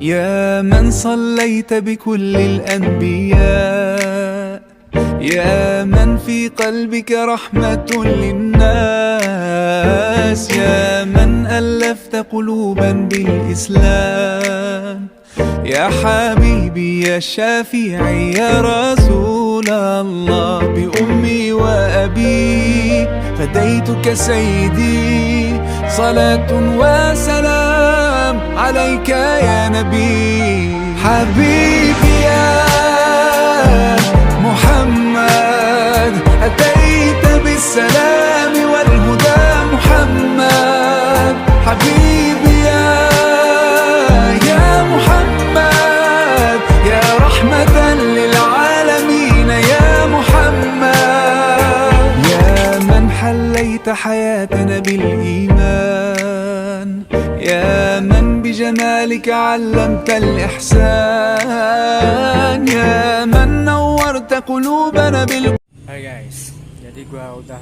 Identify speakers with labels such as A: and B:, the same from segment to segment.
A: يا من صليت بكل الأنبياء، يا من في قلبك رحمة للناس، يا من ألفت قلوبا بالإسلام، يا حبيبي يا شافعي يا رسول الله، بأمي وأبي فديتك سيدي، صلاة وسلام عليك يا نبي. حبيبي يا محمد أتيت بالسلام والهدى محمد، حبيبي يا محمد يا رحمة للعالمين يا محمد، يا من حليت حياتنا بالإيمان، يا من بجمالك علمت الإحسان، يا من نورت قلوبنا
B: Hai guys, jadi gua udah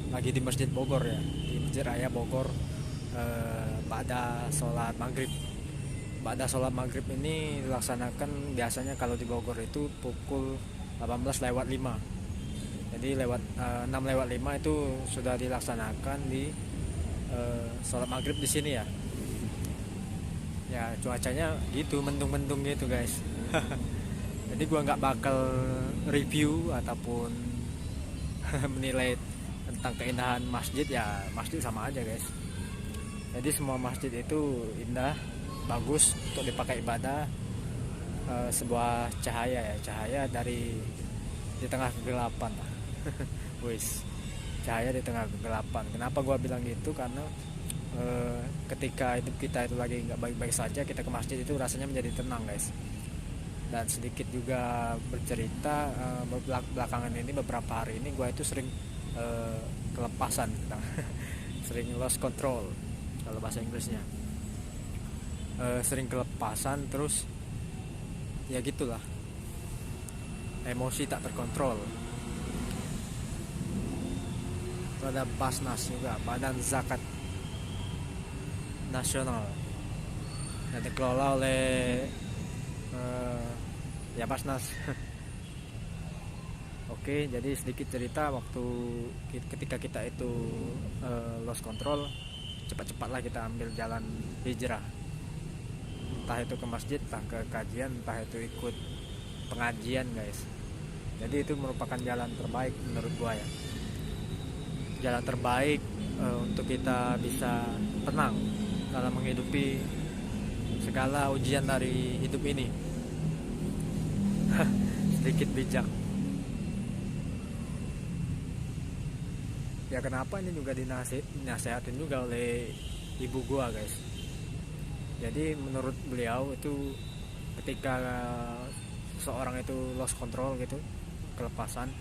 B: lagi di Masjid Bogor ya, di Masjid Raya Bogor. Pada sholat maghrib. Pada sholat maghrib ini dilaksanakan biasanya kalau di Bogor itu pukul 18:05. Jadi lewat 6:05 itu sudah dilaksanakan di sholat maghrib di sini ya. Ya cuacanya gitu, mendung-mendung gitu guys. Jadi gua nggak bakal review ataupun menilai tentang keindahan masjid, ya masjid sama aja guys. Jadi semua masjid itu indah, bagus untuk dipakai ibadah. Sebuah cahaya ya, cahaya di tengah kegelapan. Wis, cahaya di tengah kegelapan. Kenapa gua bilang gitu? Karena ketika hidup kita itu lagi nggak baik-baik saja, kita ke masjid itu rasanya menjadi tenang guys. Dan sedikit juga bercerita, belakangan ini beberapa hari ini gue itu sering kelepasan sering lost control kalau bahasa Inggrisnya, sering kelepasan, terus ya gitulah, emosi tak terkontrol. Ada Basnas juga, Badan Zakat Nasional, yang dikelola oleh ya Basnas. Oke, jadi sedikit cerita waktu ketika kita itu lost control, cepat-cepatlah kita ambil jalan hijrah, entah itu ke masjid, entah ke kajian, entah itu ikut pengajian guys. Jadi itu merupakan jalan terbaik menurut gua ya, jalan terbaik untuk kita bisa tenang dalam menghidupi segala ujian dari hidup ini. Sedikit bijak ya, kenapa ini juga dinasehatin juga oleh ibu gua guys. Jadi menurut beliau itu ketika seseorang itu lost control gitu, kelepasan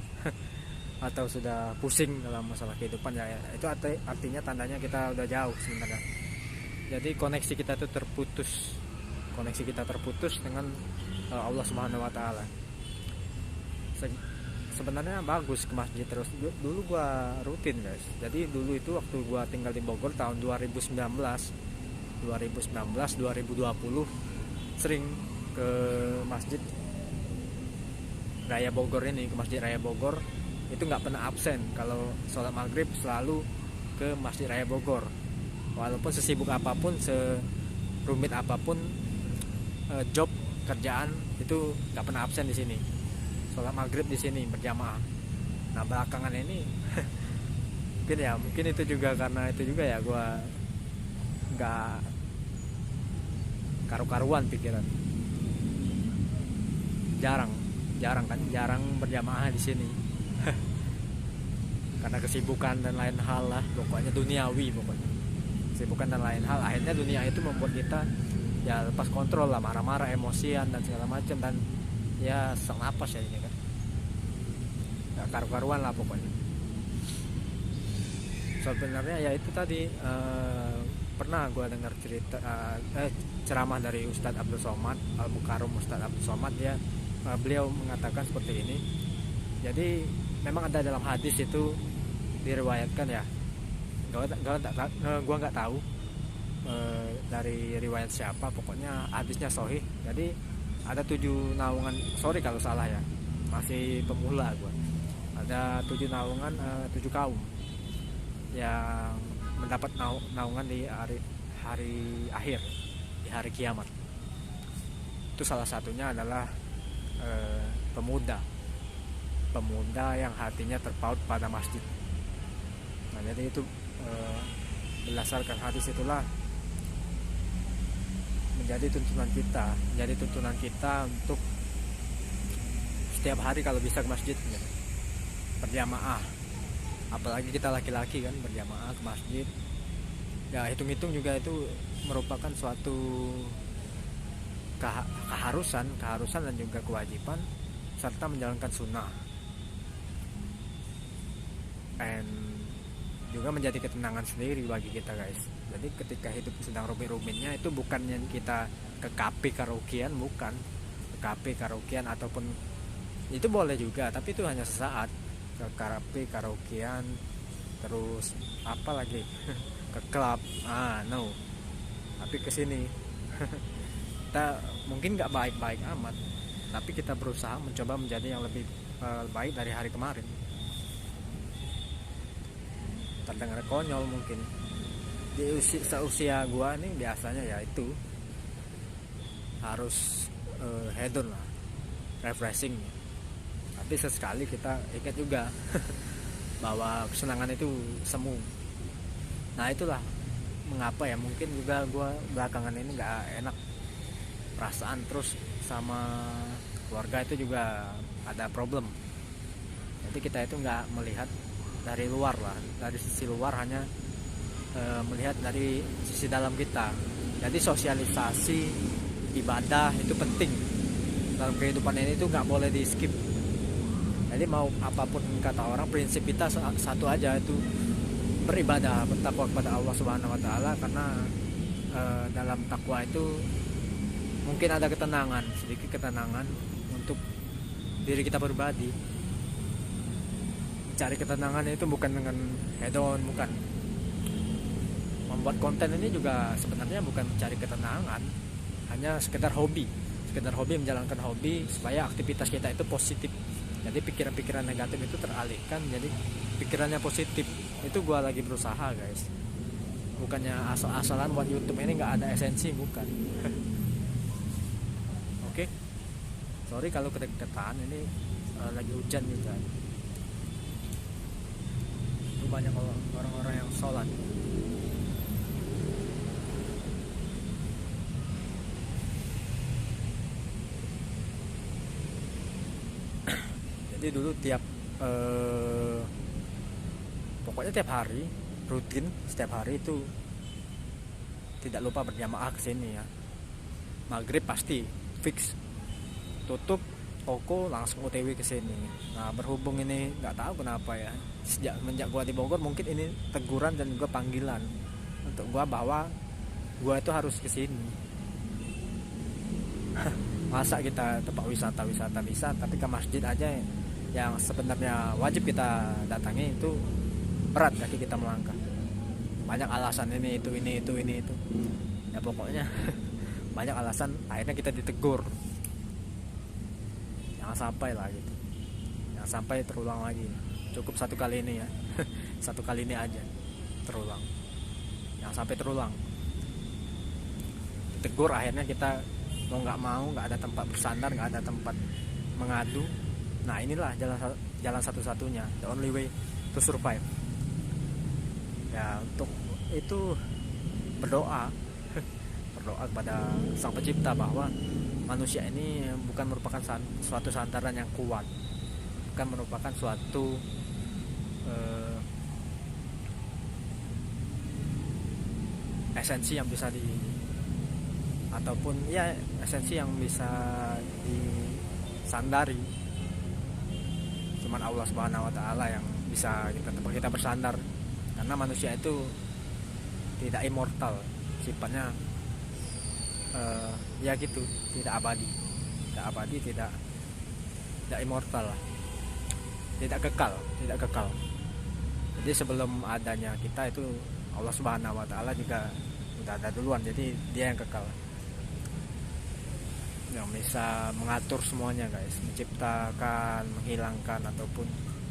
B: atau sudah pusing dalam masalah kehidupan ya, itu artinya tandanya kita udah jauh sebenarnya. Jadi koneksi kita itu terputus dengan Allah Subhanahu wa Ta'ala. Sebenarnya bagus ke masjid terus. Dulu gua rutin guys. Jadi dulu itu waktu gua tinggal di Bogor tahun 2019 2020 sering ke masjid Raya Bogor ini, ke masjid Raya Bogor. Itu nggak pernah absen kalau sholat maghrib, selalu ke masjid Raya Bogor. Walaupun sesibuk apapun, serumit apapun job kerjaan, itu nggak pernah absen di sini. Sholat maghrib di sini berjamaah. Nah belakangan ini mungkin itu juga karena itu juga ya, gue nggak karu-karuan pikiran. Jarang berjamaah di sini. Karena kesibukan dan lain hal lah, pokoknya duniawi pokoknya. Kesibukan dan lain hal, akhirnya dunia itu membuat kita ya lepas kontrol lah, marah-marah, emosian dan segala macam, dan ya sesak napas ya ini kan, ya, karu-karuan lah pokoknya. Sebenarnya ya itu tadi pernah gue dengar ceramah dari Ustadz Abdul Somad Al-Mukarram. Ustadz Abdul Somad ya, beliau mengatakan seperti ini. Jadi memang ada dalam hadis itu diriwayatkan ya, gue nggak tahu dari riwayat siapa, pokoknya hadisnya sahih. Jadi ada 7 naungan, sorry kalau salah ya, masih pemula gua. Ada 7 naungan, 7 kaum yang mendapat naungan di hari akhir, di hari kiamat. Itu salah satunya adalah pemuda yang hatinya terpaut pada masjid. Nah, jadi itu berdasarkan hadis itulah menjadi tuntunan kita untuk setiap hari kalau bisa ke masjid ya, berjamaah. Apalagi kita laki-laki kan, berjamaah ke masjid ya, hitung-hitung juga itu merupakan suatu keharusan dan juga kewajiban serta menjalankan sunnah, and juga menjadi ketenangan sendiri bagi kita guys. Jadi ketika hidup sedang rumit-rumitnya itu bukannya kita ke kafe karaokean, bukan ke kafe karaokean, ataupun itu boleh juga, tapi itu hanya sesaat, ke kafe karaokean terus apa lagi ke klub, no, tapi kesini kita mungkin nggak baik-baik amat, tapi kita berusaha mencoba menjadi yang lebih baik dari hari kemarin. Terdengar konyol mungkin di usia gua nih, biasanya ya itu harus hedon lah, refreshing. Tapi sesekali kita ingat juga bahwa kesenangan itu semu. Nah itulah mengapa ya, mungkin juga gua belakangan ini nggak enak perasaan, terus sama keluarga itu juga ada problem. Jadi kita itu nggak melihat dari luar lah, dari sisi luar, hanya melihat dari sisi dalam kita. Jadi sosialisasi ibadah itu penting dalam kehidupan ini, itu nggak boleh di skip. Jadi mau apapun kata orang, prinsip kita satu aja, itu beribadah, bertakwa kepada Allah Subhanahu Wa Taala. Karena dalam takwa itu mungkin ada ketenangan, sedikit ketenangan untuk diri kita pribadi. Cari ketenangan itu bukan dengan hedon, bukan. Membuat konten ini juga sebenarnya bukan mencari ketenangan, hanya sekedar hobi menjalankan hobi supaya aktivitas kita itu positif. Jadi pikiran-pikiran negatif itu teralihkan jadi pikirannya positif. Itu gua lagi berusaha guys, bukannya asal-asalan buat YouTube ini nggak ada esensi, bukan. Oke, sorry kalau kedekatan, ini lagi hujan juga. Itu banyak orang-orang yang sholat. Jadi dulu pokoknya tiap hari rutin, setiap hari itu tidak lupa berjamaah ke sini ya. Maghrib pasti fix, tutup toko langsung OTW ke sini. Nah berhubung ini nggak tahu kenapa ya, semenjak gua di Bogor mungkin ini teguran dan juga panggilan untuk gua bahwa gua itu harus ke sini. Masa kita tempat wisata bisa, tapi ke masjid aja yang sebenarnya wajib kita datangi itu berat kaki kita melangkah. Banyak alasan ini itu. Ya pokoknya banyak alasan, akhirnya kita ditegur. Jangan sampai lah gitu. Jangan sampai terulang lagi. Cukup satu kali ini ya. Satu kali ini aja terulang. Jangan sampai terulang. Ditegur, akhirnya kita mau nggak ada tempat bersandar, nggak ada tempat mengadu. Nah inilah jalan satu-satunya, the only way to survive ya. Untuk itu berdoa kepada Sang Pencipta bahwa manusia ini bukan merupakan suatu santaran yang kuat, bukan merupakan suatu esensi yang bisa ataupun ya esensi yang bisa disandari. Cuman Allah Subhanahu Wa Taala yang bisa kita bersandar, karena manusia itu tidak immortal, sifatnya ya gitu, tidak abadi, tidak immortal, tidak kekal. Jadi sebelum adanya kita itu Allah Subhanahu Wa Taala juga udah ada duluan, jadi dia yang kekal, yang bisa mengatur semuanya guys, menciptakan, menghilangkan, ataupun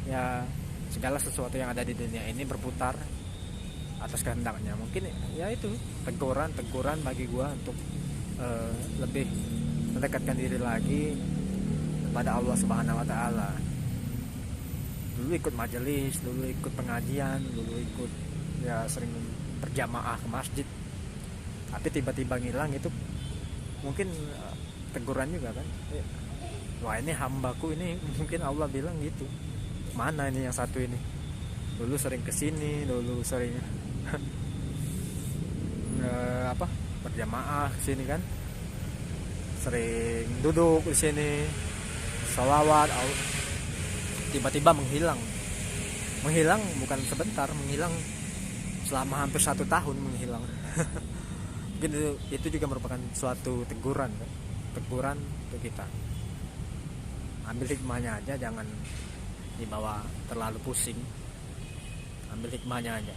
B: ya segala sesuatu yang ada di dunia ini berputar atas kehendaknya. Mungkin ya itu teguran bagi gua untuk lebih mendekatkan diri lagi kepada Allah Subhanahu wa taala. Dulu ikut majelis, dulu ikut pengajian, dulu ikut ya sering berjamaah ke masjid, tapi tiba-tiba ngilang. Itu mungkin teguran juga kan, wah ini hambaku ini, mungkin Allah bilang gitu, mana ini yang satu ini, dulu sering kesini, dulu sering berjamaah kesini kan, sering duduk di sini sholawat, tiba-tiba menghilang bukan sebentar, menghilang selama hampir 1 tahun menghilang. Mungkin itu juga merupakan suatu teguran kan? Teguran untuk kita. Ambil hikmahnya aja, jangan dibawa terlalu pusing, ambil hikmahnya aja.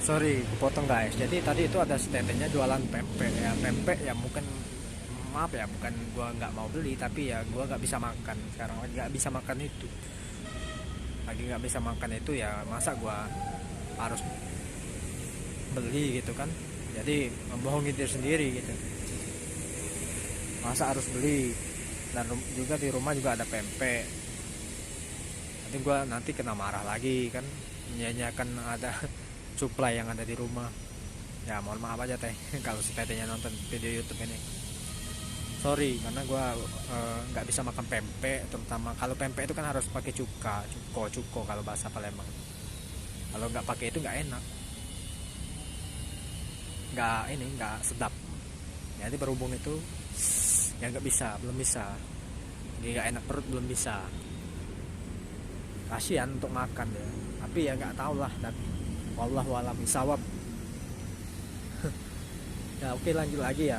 B: Sorry kepotong guys, jadi tadi itu ada statementnya jualan pempek ya. Pempek ya bukan, maaf ya, bukan gua nggak mau beli, tapi ya gua nggak bisa makan sekarang, lagi nggak bisa makan itu, ya masa gua harus beli gitu kan, jadi membohongi diri sendiri gitu, masa harus beli. Dan juga di rumah juga ada pempek, nanti gua kena marah lagi kan, menyanyiakan ada supply yang ada di rumah. Ya mohon maaf aja teh kalau si tetenya nonton video YouTube ini, sorry, karena gue nggak bisa makan pempek, terutama kalau pempek itu kan harus pakai cuko kalau bahasa Palembang. Kalau nggak pakai itu nggak enak, nggak sedap. Jadi berhubung itu ya belum bisa, nggak enak perut, belum bisa. Kasihan untuk makan ya, tapi ya nggak tahu lah, tapi wallahu a'lam bishawab. Ya oke, lanjut lagi ya.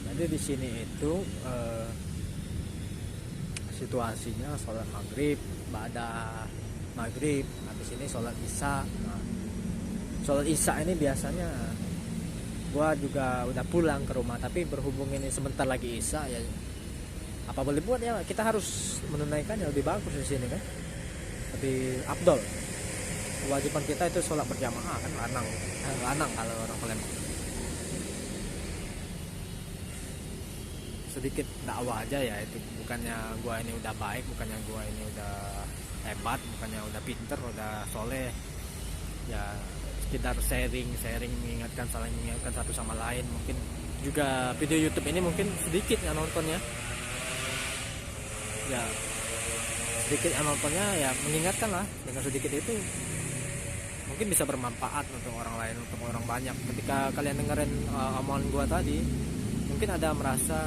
B: Jadi di sini itu situasinya sholat maghrib, habis ini sholat isya. Nah, sholat isya ini biasanya gua juga udah pulang ke rumah, tapi berhubung ini sebentar lagi isya ya, apa boleh buat ya, kita harus menunaikan yang lebih bagus di sini kan, lebih afdol. Kewajiban kita itu sholat berjamaah kan, lanang kalau orang Palembang. Sedikit dakwah aja ya, itu bukannya gua ini udah baik, bukannya gua ini udah hebat, bukannya udah pinter, udah soleh ya, sekedar sharing, saling mengingatkan satu sama lain. Mungkin juga video YouTube ini mungkin sedikit yang nontonnya ya, ya mengingatkan lah, dengan sedikit itu mungkin bisa bermanfaat untuk orang lain, untuk orang banyak. Ketika kalian dengerin omongan gua tadi, mungkin ada merasa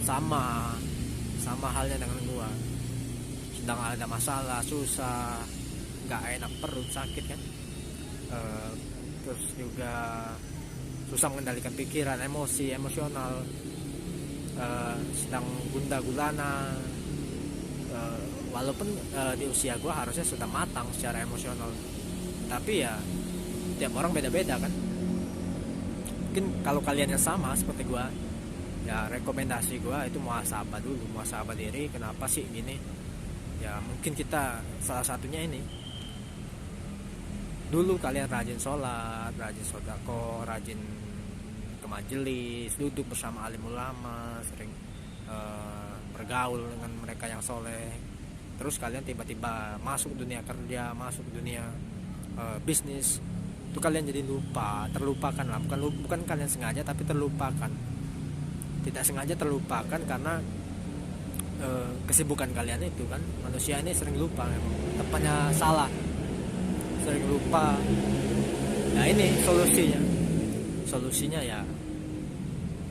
B: sama halnya dengan gua, sedang ada masalah, susah, nggak enak perut, sakit kan, terus juga susah mengendalikan pikiran, emosional, sedang gundah gulana, walaupun di usia gua harusnya sudah matang secara emosional, tapi ya tiap orang beda-beda kan. Mungkin kalau kalian yang sama seperti gua, ya rekomendasi gua itu muhasabah diri. Kenapa sih gini ya, mungkin kita salah satunya ini, dulu kalian rajin sholat, rajin sodako, rajin ke majelis, duduk bersama alim ulama, sering bergaul dengan mereka yang soleh. Terus kalian tiba-tiba masuk dunia kerja, masuk dunia bisnis, itu kalian jadi terlupakan lah, bukan kalian sengaja, tapi terlupakan, tidak sengaja terlupakan karena kesibukan kalian itu kan. Manusia ini sering lupa, tepatnya salah, sering lupa. Nah ini solusinya ya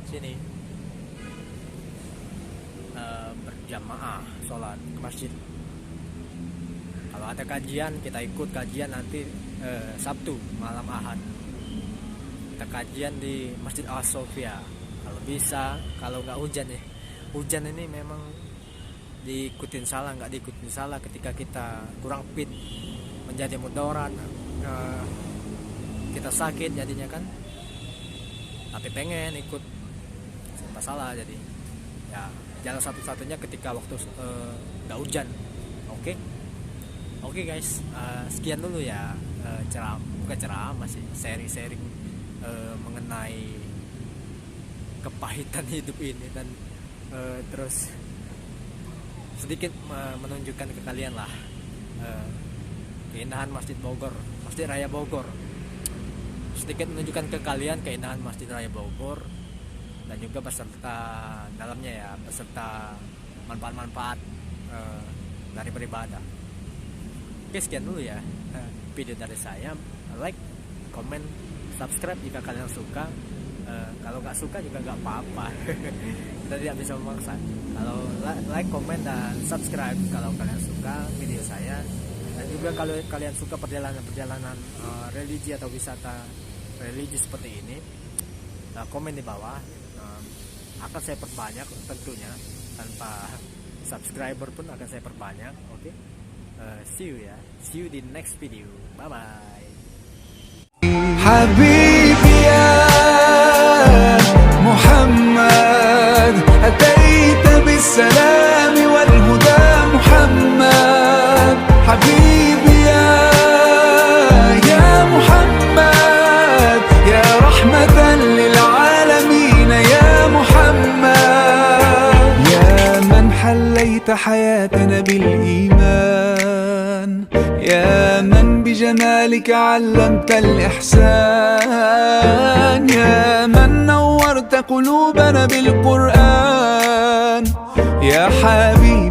B: sini, berjamaah sholat ke masjid. Kalau ada kajian, kita ikut kajian nanti Sabtu malam Ahad. Kita kajian di Masjid Al-Sofia. Kalau bisa, kalau nggak hujan ini memang diikutin salah, nggak diikutin salah ketika kita kurang fit, menjadi mudarat, kita sakit jadinya kan. tapi pengen ikut serba salah. Jadi ya jalan satu-satunya ketika waktu nggak hujan. Oke guys, sekian dulu ya, bukan ceramah sih, sharing mengenai kepahitan hidup ini, dan terus sedikit menunjukkan ke kalian lah keindahan Masjid Raya Bogor. Sedikit menunjukkan ke kalian keindahan Masjid Raya Bogor, dan juga beserta dalamnya ya, beserta manfaat-manfaat dari beribadah. Oke, sekian dulu ya video dari saya. Like, comment, subscribe jika kalian suka. Kalau nggak suka juga nggak apa-apa. Kita tidak bisa memaksa. Kalau like, comment, dan subscribe kalau kalian suka video saya. Dan juga kalau kalian suka perjalanan religi atau wisata religi seperti ini, komen di bawah. Akan saya perbanyak tentunya, tanpa subscriber pun akan saya perbanyak. Oke. See you di next video. Bye bye.
A: حبيبي يا محمد أتيت بالسلام والهدى محمد حبيبي يا محمد يا رحمة للعالمين يا محمد يا من حليت حياتنا بالإيمان يا من بجمالك علمت الإحسان يا من نورت قلوبنا بالقرآن يا حبيبي